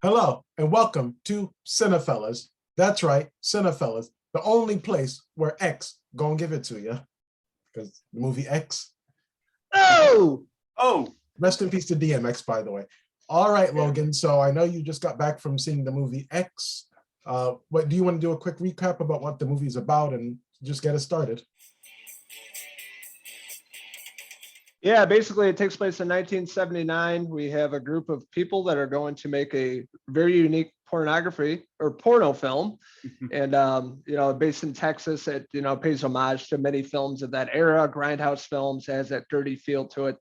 Hello and welcome to CinePhellas. That's right, CinePhellas, the only place where X gonna give it to you. Because the movie X. Oh, Rest in peace to DMX, by the way. All right, Logan. So I know you just got back from seeing the movie X. What do you want to do a quick recap about what the movie's about and just get us started? yeah. Basically, it takes place in 1979. We have a group of people that are going to make a very unique pornography or porno film, and based in Texas. It pays homage to many films of that era. Grindhouse films, has that dirty feel to it.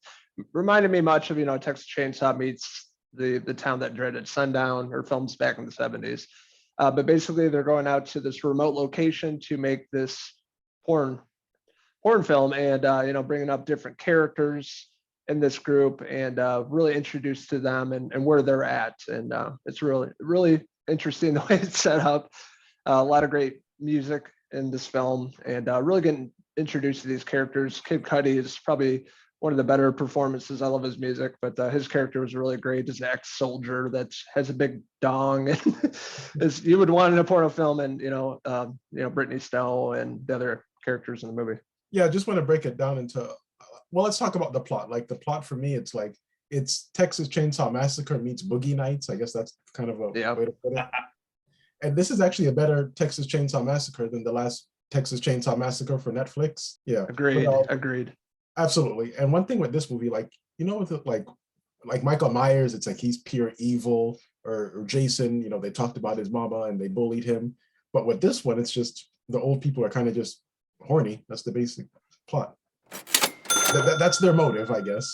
Reminded me much of Texas Chainsaw meets the town that dreaded sundown, or films back in the 70s. But basically, they're going out to this remote location to make this porn film, and bringing up different characters in this group, and really introduced to them and where they're at. And it's really interesting the way it's set up. A lot of great music in this film, and really getting introduced to these characters. Kid Cudi is probably one of the better performances. I love his music, but his character was really great. As an ex-soldier that has a big dong, and as you would want in a porno film, and Brittany Snow and the other characters in the movie. Yeah, I just want to break it down into, well, let's talk about the plot. Like the plot for me, it's Texas Chainsaw Massacre meets Boogie Nights. I guess that's kind of a way to put it. And this is actually a better Texas Chainsaw Massacre than the last Texas Chainsaw Massacre for Netflix. Yeah. Agreed. Absolutely. And one thing with this movie, with like Michael Myers, it's like he's pure evil, or Jason, they talked about his mama and they bullied him. But with this one, it's just the old people are kind of just horny. That's the basic plot. That's their motive, I guess.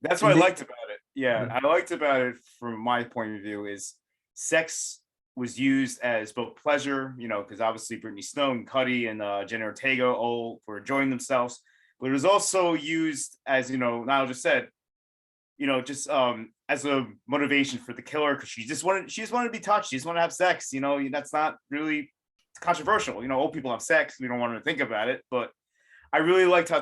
That's what I liked about it. Yeah, I liked about it from my point of view is sex was used as both pleasure, because obviously Brittany Snow and Cudi and Jenna Ortega all were enjoying themselves, but it was also used as, Nile just said, just as a motivation for the killer, because she just wanted to be touched. She just wanted to have sex. That's not really controversial. Old people have sex. We don't want to think about it, but I really liked how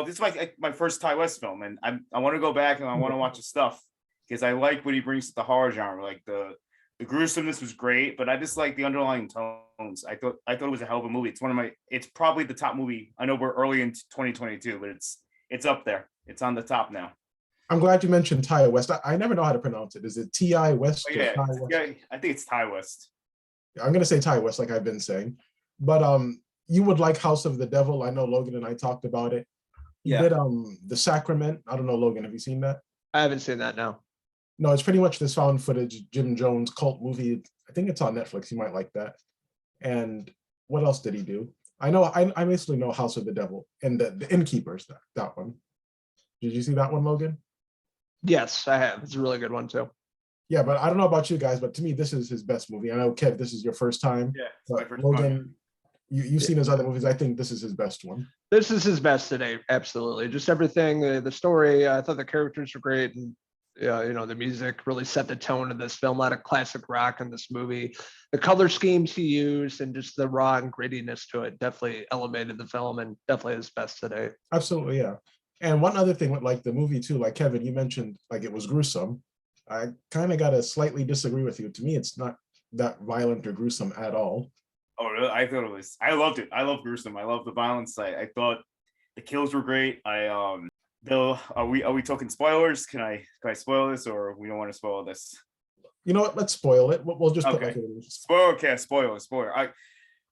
this is my first Ty West film, and I want to go back and I want to watch his stuff because I like what he brings to the horror genre. Like the gruesomeness was great, but I just like the underlying tones. I thought it was a hell of a movie. It's probably the top movie. I know we're early in 2022, but it's up there. It's on the top now. I'm glad you mentioned Ty West. I never know how to pronounce it. Is it T.I. West? Yeah, I think it's Ty West. I'm gonna say Ty West, like I've been saying. But you would like House of the Devil. I know Logan and I talked about it. Yeah. Did The Sacrament. I don't know, Logan, have you seen that? I haven't seen that, no. No, it's pretty much this found footage Jim Jones cult movie. I think it's on Netflix. You might like that. And what else did he do? I know I basically know House of the Devil and the Innkeepers, that one. Did you see that one, Logan? Yes, I have. It's a really good one too. Yeah, but I don't know about you guys, but to me, this is his best movie. I know, Kev, this is your first time. Yeah, but my first Logan, time. You've seen his other movies. I think this is his best one. This is his best today, absolutely. Just everything, the story. I thought the characters were great, and the music really set the tone of this film. A lot of classic rock in this movie. The color schemes he used and just the raw and grittiness to it definitely elevated the film, and definitely his best today. Absolutely, yeah. And one other thing with like the movie too, like Kevin, you mentioned like it was gruesome. I kind of gotta slightly disagree with you. To me, it's not that violent or gruesome at all. Oh, really? I thought it was. I loved it. I love gruesome. I love the violence. I thought the kills were great. Are we talking spoilers? Can I spoil this, or we don't want to spoil this? You know what? Let's spoil it. We'll just put like spoiler. Okay, spoiler.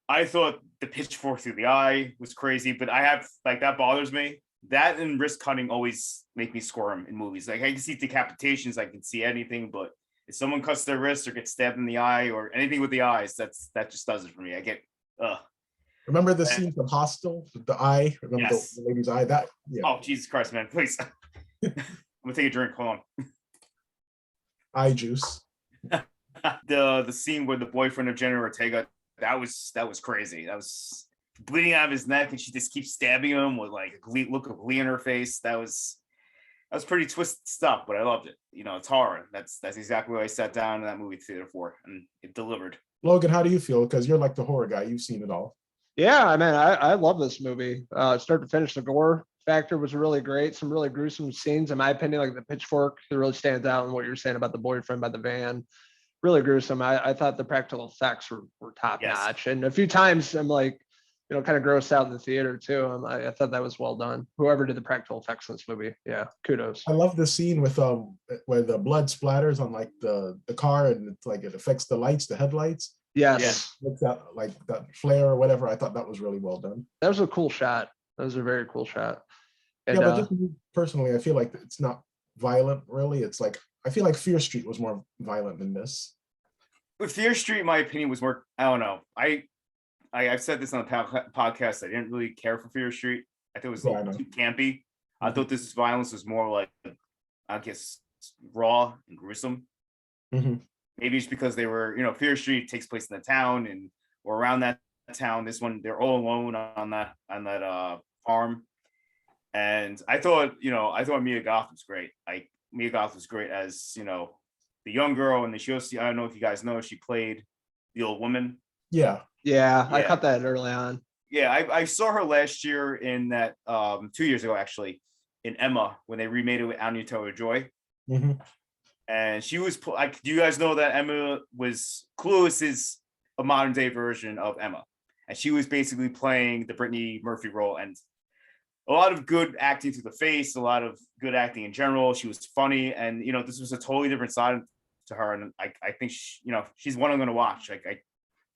I thought the pitchfork through the eye was crazy, but that bothers me. That and wrist cutting always make me squirm in movies. Like I can see decapitations, I can see anything, but if someone cuts their wrist or gets stabbed in the eye or anything with the eyes, that just does it for me. I get Remember the scene from Hostel with the eye? Remember the lady's eye? That yeah. Oh Jesus Christ, man! Please, I'm gonna take a drink. Hold on. Eye juice. The scene with the boyfriend of Jenna Ortega, that was crazy. That was bleeding out of his neck, and she just keeps stabbing him with like a look of glee in her face. That was pretty twisted stuff, but I loved it. It's horror. That's exactly what I sat down in that movie theater for, and it delivered. Logan, how do you feel? Because you're like the horror guy. You've seen it all. Yeah, I love this movie. Start to finish, the gore factor was really great. Some really gruesome scenes, in my opinion, like the pitchfork, it really stands out in what you're saying about the boyfriend by the van. Really gruesome. I thought the practical effects were top Yes. notch. And a few times I'm like, kind of grossed out in the theater too. I thought that was well done. Whoever did the practical effects in this movie, yeah, kudos. I love the scene with where the blood splatters on like the car and it's like it affects the lights, the headlights. Yes, Like that, like that flare or whatever. I thought that was really well done. that was a cool shot. That was a very cool shot. And, yeah, but just me personally, I feel like it's not violent really. It's like I feel like Fear Street was more violent than this. But Fear Street, in my opinion, was more. I don't know. I've said this on the podcast. I didn't really care for Fear Street. I thought it was a little too campy. I thought this violence was more like, I guess, raw and gruesome. Mm-hmm. Maybe it's because they were, Fear Street takes place in the town and or around that town. This one, they're all alone on that farm. And I thought Mia Goth was great. Mia Goth was great as, the young girl, and I don't know if you guys know, she played the old woman. Yeah. I caught that early on. Yeah, I saw her last year in that 2 years ago actually in Emma when they remade it with Anya Taylor-Joy. Mm-hmm. And she was do you guys know that Emma was Clueless is a modern day version of Emma, and she was basically playing the Brittany Murphy role, and a lot of good acting through the face, a lot of good acting in general. She was funny, and this was a totally different side to her, and I think she's one I'm going to watch.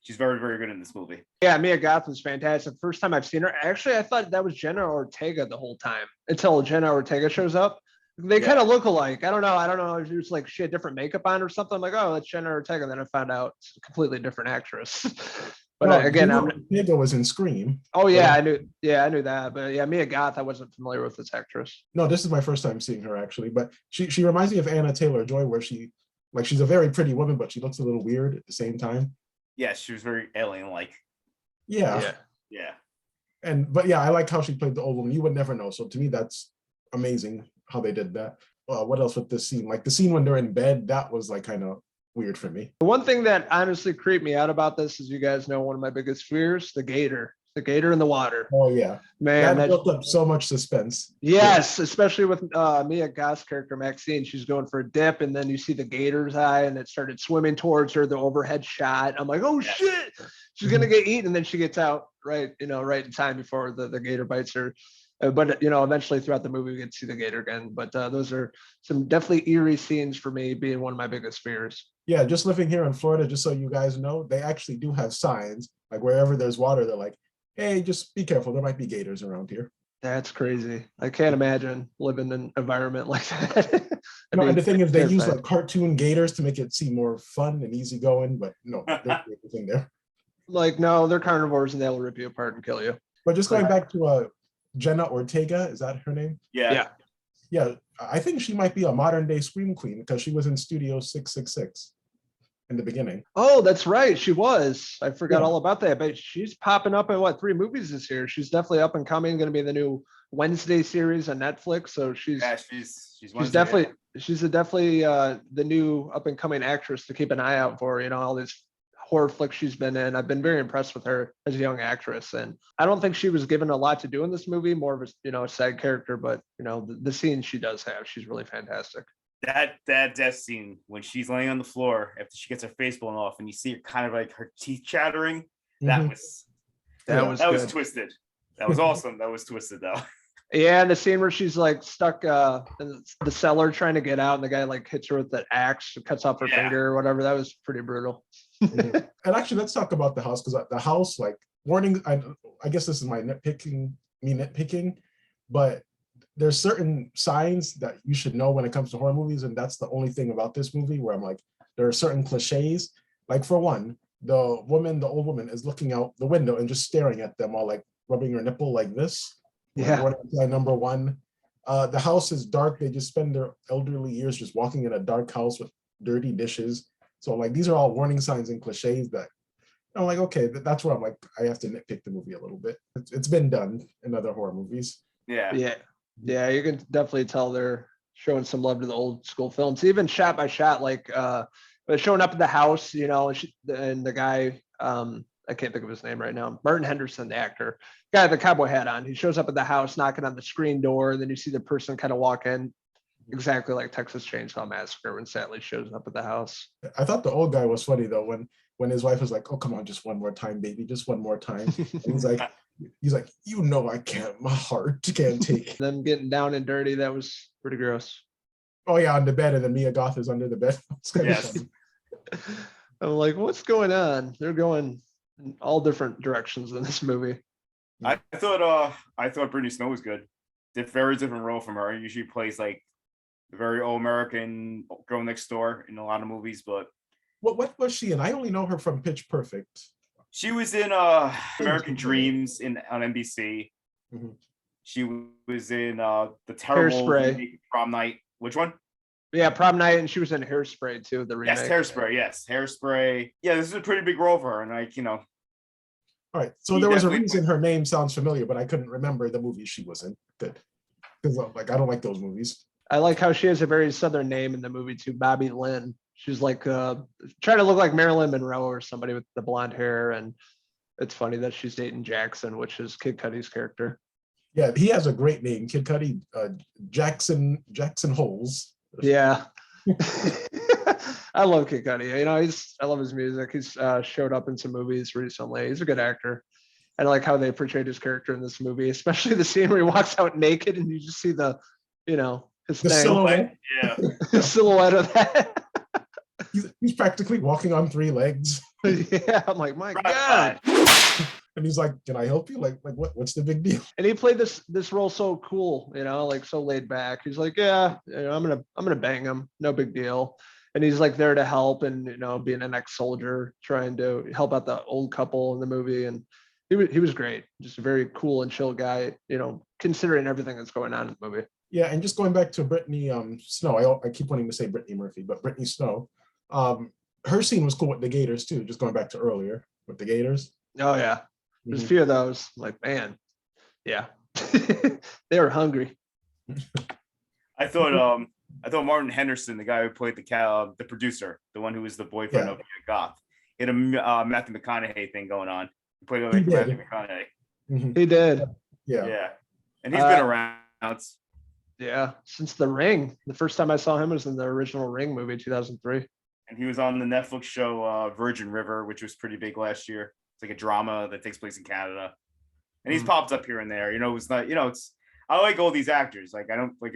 She's very, very good in this movie. Yeah, Mia Goth was fantastic. First time I've seen her. Actually, I thought that was Jenna Ortega the whole time until Jenna Ortega shows up. They kind of look alike. I don't know. If it's like she had different makeup on or something. I'm like, oh, that's Jenna Ortega. And then I found out it's a completely different actress. But no, again, Ortega was in Scream. Oh yeah, I knew. Yeah, I knew that. But yeah, Mia Goth, I wasn't familiar with this actress. No, this is my first time seeing her actually. But she reminds me of Anya Taylor-Joy, where she's a very pretty woman, but she looks a little weird at the same time. Yeah, she was very alien-like. Yeah. But I like how she played the old woman. You would never know. So to me, that's amazing how they did that. What else with this scene? Like the scene when they're in bed, that was like kind of weird for me. The one thing that honestly creeped me out about this is, you guys know, one of my biggest fears, the gator in the water. Oh yeah, man, that built up so much suspense. Yes, especially with Mia Goth's character Maxine. She's going for a dip, and then you see the gator's eye, and it started swimming towards her. The overhead shot. I'm like, oh shit, she's gonna get eaten, and then she gets out right in time before the gator bites her. But eventually throughout the movie we get to see the gator again. But those are some definitely eerie scenes for me, being one of my biggest fears. Yeah, just living here in Florida, just so you guys know, they actually do have signs, like wherever there's water, they're like, hey, just be careful, there might be gators around here. That's crazy. I can't imagine living in an environment like that. And the thing is, they use like cartoon gators to make it seem more fun and easygoing, but no, there's gators in there. Like, no, they're carnivores and they'll rip you apart and kill you. But just going back to Jenna Ortega, is that her name? Yeah. I think she might be a modern day Scream Queen because she was in Studio 666 in the beginning. Oh, that's right. She was. I forgot all about that. But she's popping up in 3 movies this year. She's definitely up and coming. Going to be the new Wednesday series on Netflix. So she's definitely the new up and coming actress to keep an eye out for. All these horror flicks she's been in. I've been very impressed with her as a young actress, and I don't think she was given a lot to do in this movie. More of a a side character, but the scenes she does have, she's really fantastic. That death scene when she's laying on the floor after she gets her face blown off, and you see her kind of like her teeth chattering. That was twisted. That was awesome. That was twisted though. Yeah, and the scene where she's like stuck in the cellar trying to get out, and the guy like hits her with the axe, cuts off her finger or whatever. That was pretty brutal. And actually, let's talk about the house, because the house, like, warning. I guess this is my nitpicking, but there's certain signs that you should know when it comes to horror movies, and that's the only thing about this movie where I'm like, there are certain cliches. Like, for one, the old woman is looking out the window and just staring at them while like rubbing her nipple like this. Yeah. Number one. The house is dark. They just spend their elderly years just walking in a dark house with dirty dishes. So like, these are all warning signs and cliches that I'm like, okay, that's where I'm like, I have to nitpick the movie a little bit. It's been done in other horror movies. Yeah. You can definitely tell they're showing some love to the old school films, even shot by shot, like showing up at the house, and the guy, I can't think of his name right now. Martin Henderson, the actor, guy with the cowboy hat on. He shows up at the house, knocking on the screen door, and then you see the person kind of walk in, exactly like Texas Chainsaw Massacre when Sally shows up at the house. I thought the old guy was funny though when his wife was like, "Oh, come on, just one more time, baby, just one more time." And he's like, "You know, I can't. My heart can't take it." Them getting down and dirty, that was pretty gross. Oh yeah, on the bed, and then Mia Goth is under the bed. It's kind of Yes. funny. I'm like, what's going on? They're going in all different directions in this movie. I thought Brittany Snow was good. Did very different role from her. Usually plays like the very old American girl next door in a lot of movies, but What was she in? I only know her from Pitch Perfect. she was in American Dreams on NBC. Mhm. She was in the terrible Hairspray. remake of Prom Night. Which one? Yeah, Prom Night, and she was in Hairspray too, the remake. Yes, Hairspray. Yes, Hairspray. Yeah, this is a pretty big role for her, and All right, so He there was a definitely- reason her name sounds familiar, but I couldn't remember the movie she was in. Good, because like I don't like those movies. I like how she has a very southern name in the movie too, Bobby Lynn. She's like trying to look like Marilyn Monroe or somebody with the blonde hair, and it's funny that she's dating Jackson, which is Kid Cudi's character. Yeah, he has a great name, Kid Cudi, Jackson Holes. Yeah. I love Kid Cudi. You know, I love his music. He's showed up in some movies recently. He's a good actor. I like how they portrayed his character in this movie, especially the scene where he walks out naked and you just see the, his The thing, silhouette. Yeah. the silhouette of that. He's practically walking on three legs, Yeah, I'm like, my Right. God. and he's like, "Can I help you? Like what's the big deal?" And he played this role so cool, like so laid back. He's like, yeah, I'm gonna bang him, no big deal. And he's like there to help, and being an ex-soldier, trying to help out the old couple in the movie. And he was great, just a very cool and chill guy, considering everything that's going on in the movie. Yeah, and just going back to Brittany Snow, I keep wanting to say Brittany Murphy, but Brittany Snow, her scene was cool with the Gators too. Just going back to earlier with the Gators. Oh yeah, there's a Mhm. few of those. I'm like, man, yeah, they were hungry. I thought Martin Henderson, the guy who played the producer, the one who was the boyfriend Yeah. of Mia Goth, he had a Matthew McConaughey thing going on. He played He like did. Matthew McConaughey. Mhm. He did. Yeah. Yeah, and he's been around. Yeah, since The Ring. The first time I saw him was in the original Ring movie, 2003. And he was on the Netflix show Virgin River, which was pretty big last year. It's like a drama that takes place in Canada. And he's popped up here and there. It's not, I like all these actors. Like, I don't like,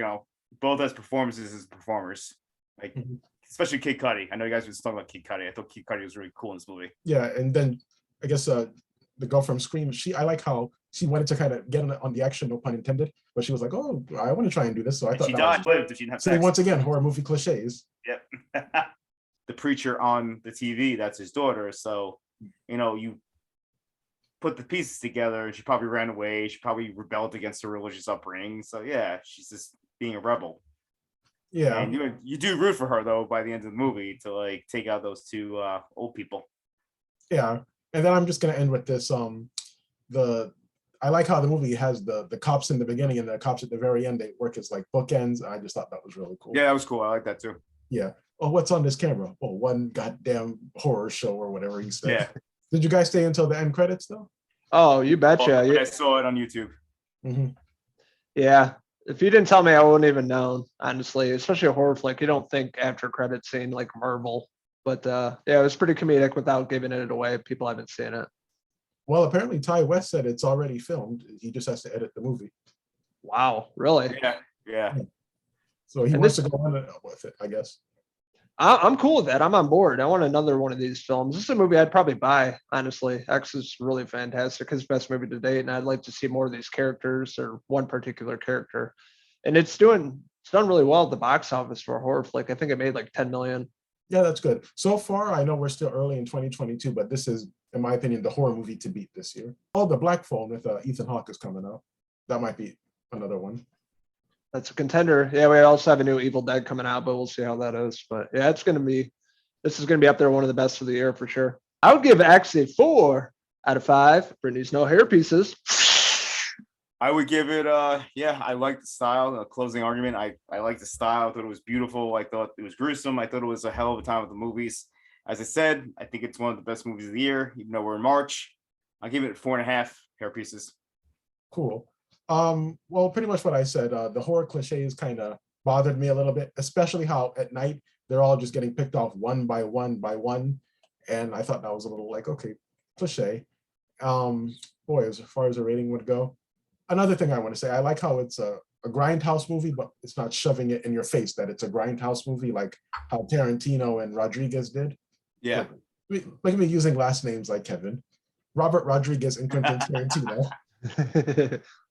both as performances as performers. Like, Mhm. especially Kid Cudi. I know you guys were talking about Kid Cudi. I thought Kid Cudi was really cool in this movie. Yeah, and then I guess the girl from Scream, I like how she wanted to kind of get on the action, no pun intended, but she was like, "Oh, I want to try and do this." So I thought She that was lived if she didn't have so sex. once again horror movie cliches. Yep. The preacher on the TV, that's his daughter. So, you put the pieces together, and she probably ran away. She probably rebelled against her religious upbringing. So yeah, she's just being a rebel. Yeah, And you do root for her though by the end of the movie to like take out those two old people. yeah. And then I'm just gonna end with this. I like how the movie has the cops in the beginning and the cops at the very end. They work as like bookends. I just thought that was really cool. Yeah, that was cool. I like that too. Yeah. Oh, what's on this camera? Oh, one goddamn horror show or whatever he said. Yeah. Did you guys stay until the end credits though? Oh, you betcha. I Yeah. saw it on YouTube. Mm-hmm. Yeah. If you didn't tell me, I wouldn't even know, honestly, especially a horror flick. You don't think after credit scene like Marvel. But yeah, it was pretty comedic without giving it away. People haven't seen it. Well, apparently Ty West said it's already filmed. He just has to edit the movie. Wow, really? Yeah. So he And wants this- to go on with it, I guess. I'm cool with that. I'm on board. I want another one of these films. This is a movie I'd probably buy, honestly. X is really fantastic. His best movie to date, and I'd like to see more of these characters or one particular character. And it's done really well at the box office for a horror flick. I think it made like 10 million. Yeah, that's good. So far, I know we're still early in 2022, but this is, in my opinion, the horror movie to beat this year. Oh, The Black Phone with Ethan Hawke is coming out. That might be another one. That's a contender. Yeah, we also have a new Evil Dead coming out, but we'll see how that is. But yeah, this is gonna be up there, one of the best of the year for sure. I would give X a 4 out of 5. Brittany's no hair pieces. I would give it I like the style, the closing argument. I like the style. I thought it was beautiful. I thought it was gruesome. I thought it was a hell of a time at the movies. As I said, I think it's one of the best movies of the year, even though we're in March. I'll give it 4.5 hair pieces. Cool. Well, pretty much what I said. The horror cliches kind of bothered me a little bit, especially how at night they're all just getting picked off one by one by one, and I thought that was a little like, okay, cliche. Boy, as far as the rating would go, another thing I want to say, I like how it's a grindhouse movie, but it's not shoving it in your face that it's a grindhouse movie like how Tarantino and Rodriguez did. Yeah. Look at me using last names like Kevin, Robert Rodriguez and Quentin Tarantino.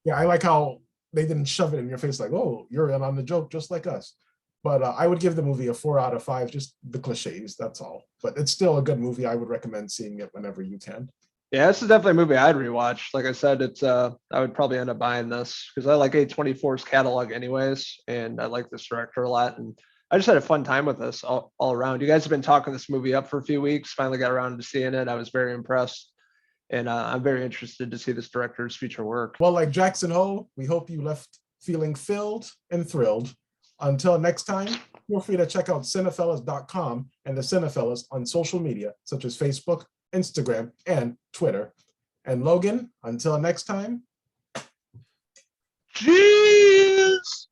Yeah, I like how they didn't shove it in your face like, oh, you're in on the joke just like us. But I would give the movie a 4 out of 5, just the cliches, that's all. But it's still a good movie. I would recommend seeing it whenever you can. Yeah, this is definitely a movie I'd rewatch. Like I said, it's I would probably end up buying this because I like A24's catalog anyways, and I like this director a lot. And I just had a fun time with this all around. You guys have been talking this movie up for a few weeks. Finally got around to seeing it. I was very impressed. And I'm very interested to see this director's future work. Well, like Jackson Hole, we hope you left feeling filled and thrilled. Until next time, feel free to check out CinePhellas.com and the CinePhellas on social media, such as Facebook, Instagram, and Twitter. And Logan, until next time. Cheers!